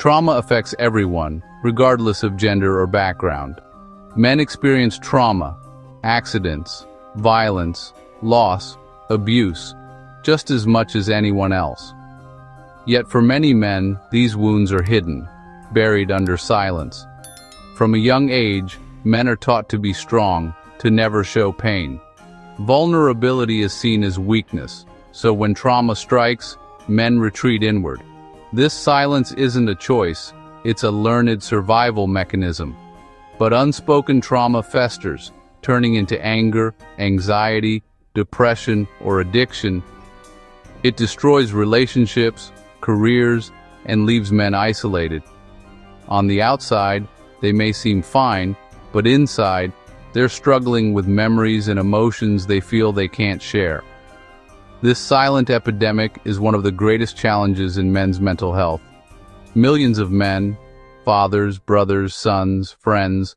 Trauma affects everyone, regardless of gender or background. Men experience trauma, accidents, violence, loss, abuse, just as much as anyone else. Yet for many men, these wounds are hidden, buried under silence. From a young age, men are taught to be strong, to never show pain. Vulnerability is seen as weakness, so when trauma strikes, men retreat inward. This silence isn't a choice, it's a learned survival mechanism. But unspoken trauma festers, turning into anger, anxiety, depression, or addiction. It destroys relationships, careers, and leaves men isolated. On the outside, they may seem fine, but inside, they're struggling with memories and emotions they feel they can't share. This silent epidemic is one of the greatest challenges in men's mental health. Millions of men, fathers, brothers, sons, friends,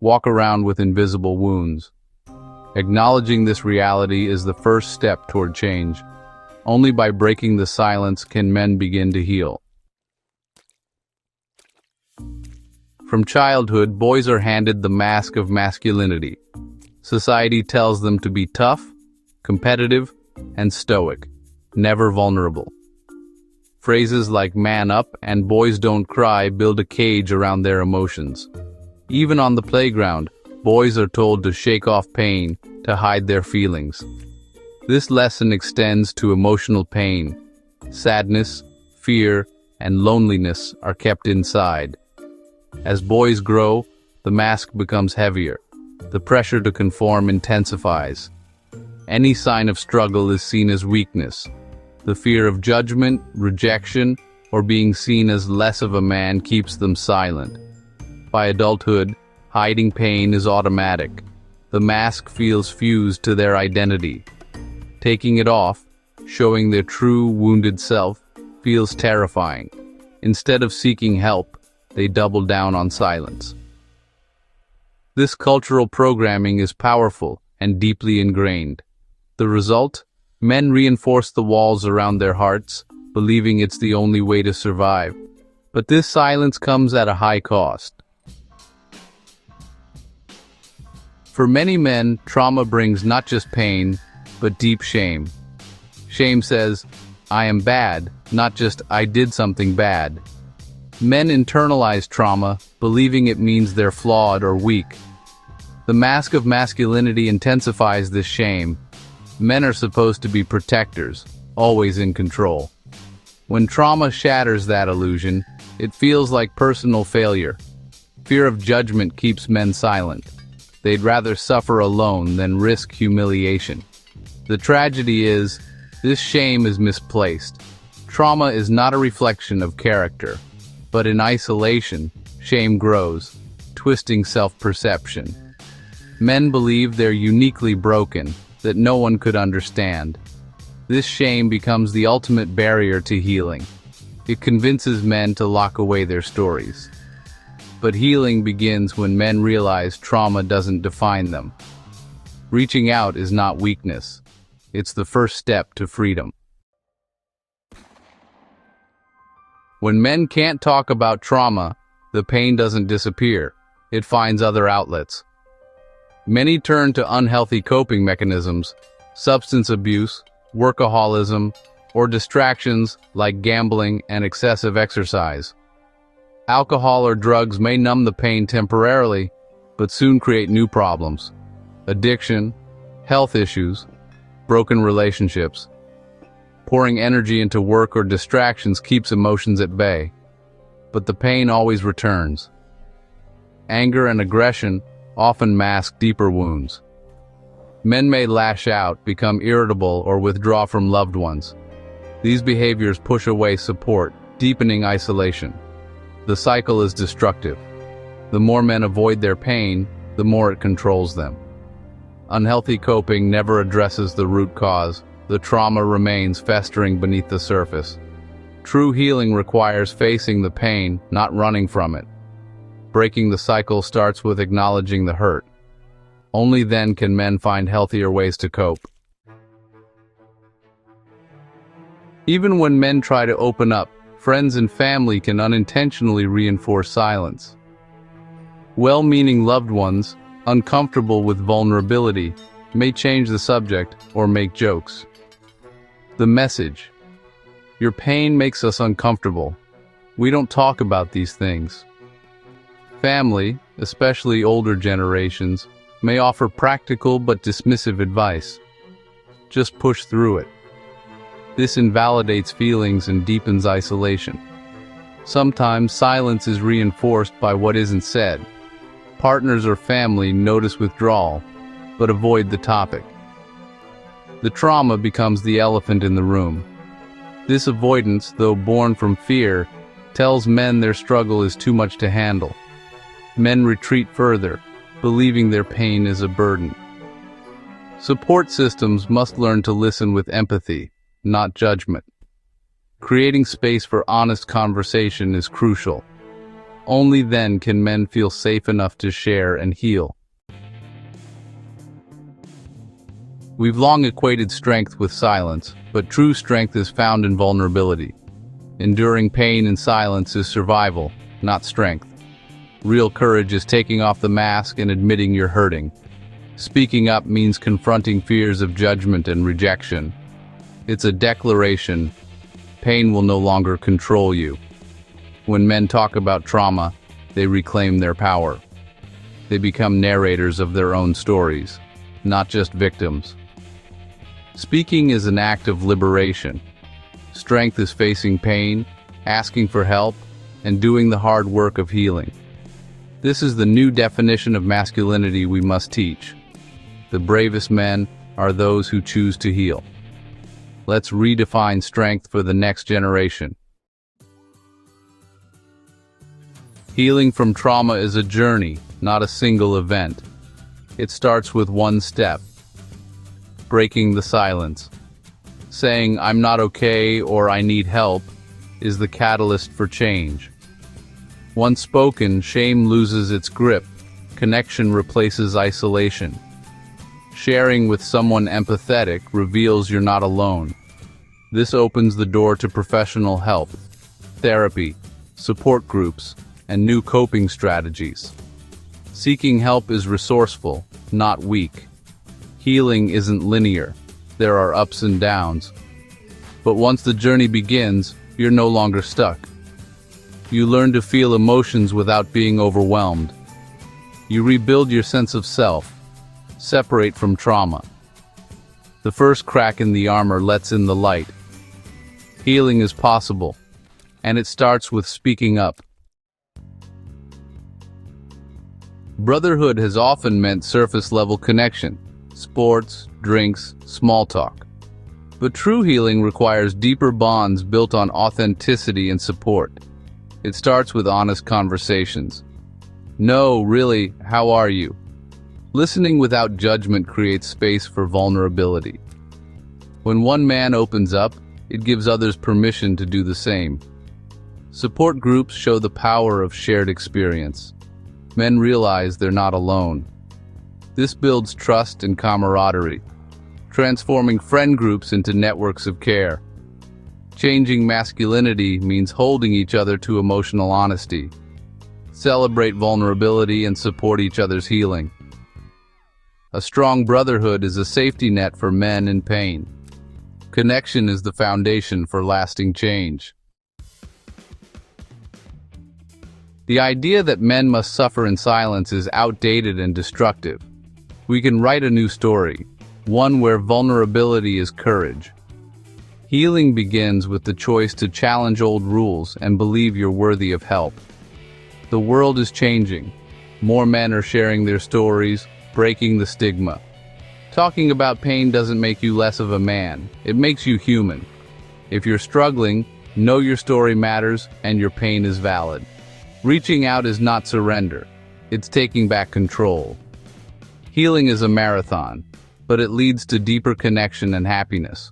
walk around with invisible wounds. Acknowledging this reality is the first step toward change. Only by breaking the silence can men begin to heal. From childhood, boys are handed the mask of masculinity. Society tells them to be tough, competitive, and stoic, never vulnerable. Phrases like "man up" and "boys don't cry" build a cage around their emotions. Even on the playground, boys are told to shake off pain, to hide their feelings. This lesson extends to emotional pain. Sadness, fear, and loneliness are kept inside. As boys grow, the mask becomes heavier. The pressure to conform intensifies. Any sign of struggle is seen as weakness. The fear of judgment, rejection, or being seen as less of a man keeps them silent. By adulthood, hiding pain is automatic. The mask feels fused to their identity. Taking it off, showing their true wounded self, feels terrifying. Instead of seeking help, they double down on silence. This cultural programming is powerful and deeply ingrained. The result? Men reinforce the walls around their hearts, believing it's the only way to survive. But this silence comes at a high cost. For many men, trauma brings not just pain, but deep shame. Shame says, "I am bad," not just "I did something bad." Men internalize trauma, believing it means they're flawed or weak. The mask of masculinity intensifies this shame. Men are supposed to be protectors, always in control. When trauma shatters that illusion, it feels like personal failure. Fear of judgment keeps men silent. They'd rather suffer alone than risk humiliation. The tragedy is, this shame is misplaced. Trauma is not a reflection of character. But in isolation, shame grows, twisting self-perception. Men believe they're uniquely broken, that no one could understand. This shame becomes the ultimate barrier to healing. It convinces men to lock away their stories. But healing begins when men realize trauma doesn't define them. Reaching out is not weakness. It's the first step to freedom. When men can't talk about trauma, the pain doesn't disappear. It finds other outlets. Many turn to unhealthy coping mechanisms, substance abuse, workaholism, or distractions like gambling and excessive exercise. Alcohol or drugs may numb the pain temporarily, but soon create new problems. Addiction, health issues, broken relationships. Pouring energy into work or distractions keeps emotions at bay, but the pain always returns. Anger and aggression often mask deeper wounds. Men may lash out, become irritable, or withdraw from loved ones. These behaviors push away support, deepening isolation. The cycle is destructive. The more men avoid their pain, the more it controls them. Unhealthy coping never addresses the root cause. The trauma remains festering beneath the surface. True healing requires facing the pain, not running from it. Breaking the cycle starts with acknowledging the hurt. Only then can men find healthier ways to cope. Even when men try to open up, Friends and family can unintentionally reinforce silence. Well-meaning loved ones, uncomfortable with vulnerability, may change the subject or make jokes. The message: your pain makes us uncomfortable. We don't talk about these things. Family, especially older generations, may offer practical but dismissive advice. Just push through it. This invalidates feelings and deepens isolation. Sometimes silence is reinforced by what isn't said. Partners or family notice withdrawal, but avoid the topic. The trauma becomes the elephant in the room. This avoidance, though born from fear, tells men their struggle is too much to handle. Men retreat further, believing their pain is a burden. Support systems must learn to listen with empathy, not judgment. Creating space for honest conversation is crucial. Only then can men feel safe enough to share and heal. We've long equated strength with silence, but true strength is found in vulnerability. Enduring pain in silence is survival, not strength. Real courage is taking off the mask and admitting you're hurting. Speaking up means confronting fears of judgment and rejection. It's a declaration: pain will no longer control you. When men talk about trauma, they reclaim their power. They become narrators of their own stories, not just victims. Speaking is an act of liberation. Strength is facing pain, asking for help, and doing the hard work of healing. This is the new definition of masculinity we must teach. The bravest men are those who choose to heal. Let's redefine strength for the next generation. Healing from trauma is a journey, not a single event. It starts with one step: breaking the silence. Saying "I'm not okay" or "I need help" is the catalyst for change. Once spoken, shame loses its grip. Connection replaces isolation. Sharing with someone empathetic reveals you're not alone. This opens the door to professional help, therapy, support groups, and new coping strategies. Seeking help is resourceful, not weak. Healing isn't linear. There are ups and downs. But once the journey begins, you're no longer stuck. You learn to feel emotions without being overwhelmed. You rebuild your sense of self, separate from trauma. The first crack in the armor lets in the light. Healing is possible, and it starts with speaking up. Brotherhood has often meant surface-level connection, sports, drinks, small talk. But true healing requires deeper bonds built on authenticity and support. It starts with honest conversations. No, really, how are you? Listening without judgment creates space for vulnerability. When one man opens up, it gives others permission to do the same. Support groups show the power of shared experience. Men realize they're not alone. This builds trust and camaraderie, transforming friend groups into networks of care. Changing masculinity means holding each other to emotional honesty. Celebrate vulnerability and support each other's healing. A strong brotherhood is a safety net for men in pain. Connection is the foundation for lasting change. The idea that men must suffer in silence is outdated and destructive. We can write a new story, one where vulnerability is courage. Healing begins with the choice to challenge old rules and believe you're worthy of help. The world is changing. More men are sharing their stories, breaking the stigma. Talking about pain doesn't make you less of a man. It makes you human. If you're struggling, know your story matters and your pain is valid. Reaching out is not surrender. It's taking back control. Healing is a marathon, but it leads to deeper connection and happiness.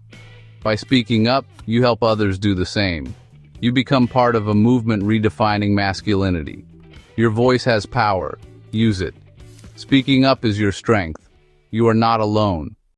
By speaking up, you help others do the same. You become part of a movement redefining masculinity. Your voice has power. Use it. Speaking up is your strength. You are not alone.